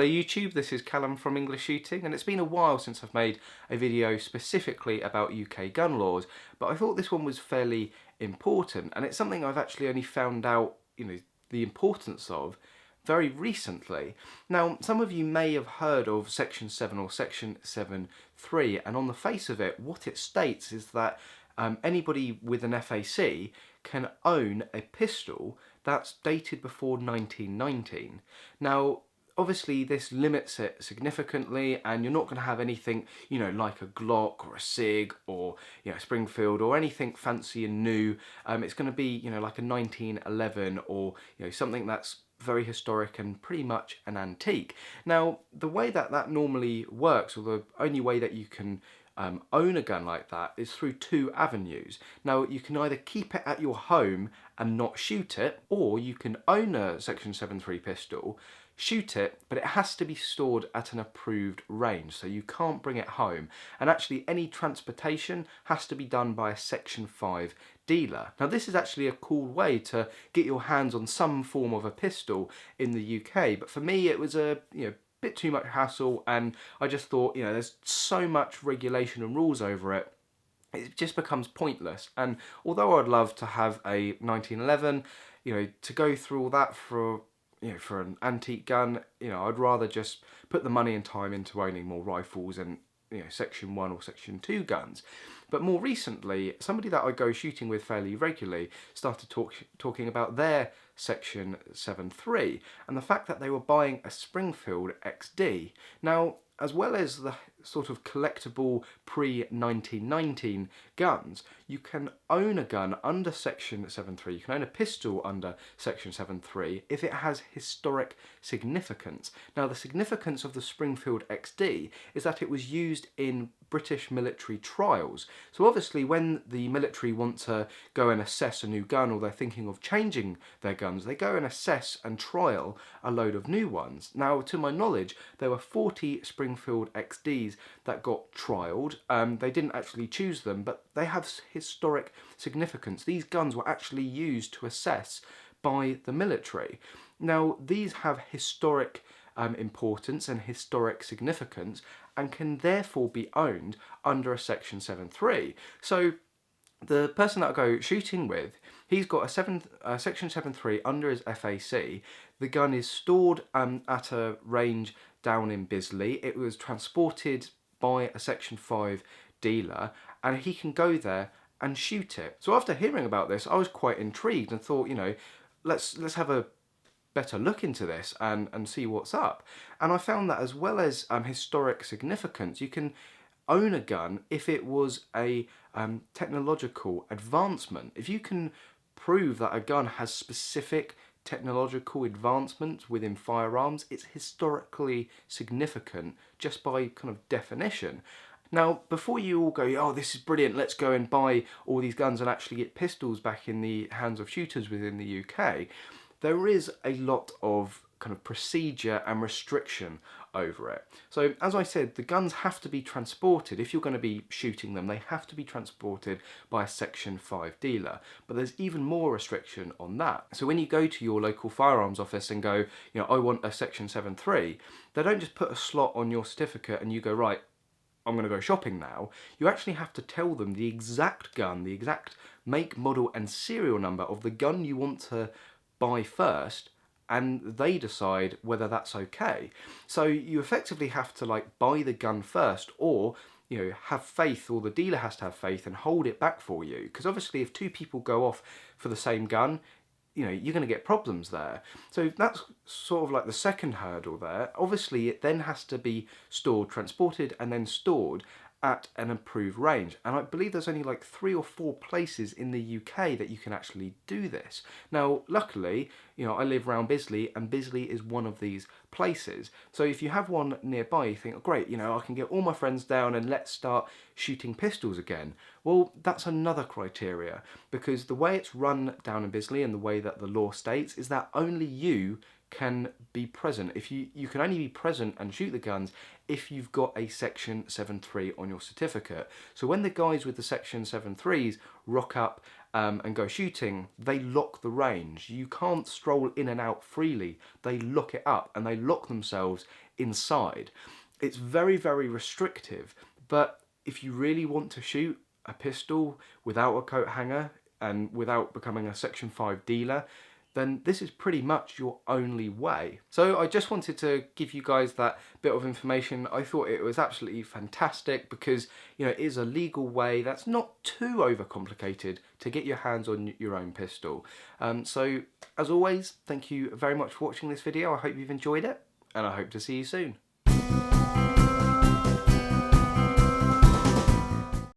Hello YouTube, this is Callum from English Shooting, and it's been a while since I've made a video specifically about UK gun laws, but I thought this one was fairly important, and it's something I've actually only found out, the importance of very recently. Now, some of you may have heard of Section 7 or Section 7.3, and on the face of it, what it states is that anybody with an FAC can own a pistol that's dated before 1919. Now, obviously this limits it significantly, and you're not going to have anything, like a Glock or a SIG or, Springfield or anything fancy and new. It's going to be, like a 1911 or, something that's very historic and pretty much an antique. Now, the way that that normally works, or the only way that you can own a gun like that, is through two avenues. Now, you can either keep it at your home and not shoot it, or you can own a Section 7.3 pistol, shoot it, but it has to be stored at an approved range, so you can't bring it home. And actually any transportation has to be done by a Section 5 dealer. Now, this is actually a cool way to get your hands on some form of a pistol in the UK, but for me it was a bit too much hassle, and I just thought, there's so much regulation and rules over it, it just becomes pointless. And although I'd love to have a 1911, to go through all that for an antique gun, I'd rather just put the money and time into owning more rifles and, Section 1 or Section 2 guns. But more recently, somebody that I go shooting with fairly regularly started talking about their Section 7.3 and the fact that they were buying a Springfield XD. Now, as well as the sort of collectible pre-1919 guns, you can own a gun under Section 7.3, you can own a pistol under Section 7.3 if it has historic significance. Now, the significance of the Springfield XD is that it was used in British military trials. So obviously when the military want to go and assess a new gun, or they're thinking of changing their guns, they go and assess and trial a load of new ones. Now, to my knowledge, there were 40 Springfield XDs that got trialled. They didn't actually choose them, but they have historic significance. These guns were actually used to assess by the military. Now, these have historic importance and historic significance, and can therefore be owned under a Section 7.3. So the person that I go shooting with, he's got a Section 7.3 under his FAC. The gun is stored at a range down in Bisley. It was transported by a Section 5 dealer, and he can go there and shoot it. So after hearing about this, I was quite intrigued and thought, let's have a better look into this and see what's up. And I found that as well as historic significance, you can own a gun if it was a technological advancement. If you can prove that a gun has specific technological advancements within firearms, it's historically significant just by kind of definition. Now, before you all go, oh, this is brilliant, let's go and buy all these guns and actually get pistols back in the hands of shooters within the UK, there is a lot of kind of procedure and restriction over it. So, as I said, the guns have to be transported. If you're going to be shooting them, they have to be transported by a Section 5 dealer. But there's even more restriction on that. So when you go to your local firearms office and go, I want a Section 7.3, they don't just put a slot on your certificate and you go, right, I'm going to go shopping now. You actually have to tell them the exact gun, the exact make, model and serial number of the gun you want to buy first, and they decide whether that's okay. So you effectively have to buy the gun first, or have faith, or the dealer has to have faith and hold it back for you, because obviously if two people go off for the same gun, you're going to get problems there. So that's sort of like the second hurdle there. Obviously it then has to be stored, transported and then stored at an approved range, and I believe there's only 3 or 4 places in the UK that you can actually do this. Now, luckily, I live around Bisley, and Bisley is one of these places. So if you have one nearby, you think, oh, great, I can get all my friends down and let's start shooting pistols again. Well, that's another criteria, because the way it's run down in Bisley and the way that the law states is that only you can be present. If you can only be present and shoot the guns if you've got a Section 7.3 on your certificate. So when the guys with the Section 7.3s rock up and go shooting, they lock the range. You can't stroll in and out freely. They lock it up and they lock themselves inside. It's very, very restrictive, but if you really want to shoot a pistol without a coat hanger and without becoming a Section 5 dealer, then this is pretty much your only way. So I just wanted to give you guys that bit of information. I thought it was absolutely fantastic because, you know, it is a legal way that's not too overcomplicated to get your hands on your own pistol. So as always, thank you very much for watching this video. I hope you've enjoyed it, and I hope to see you soon.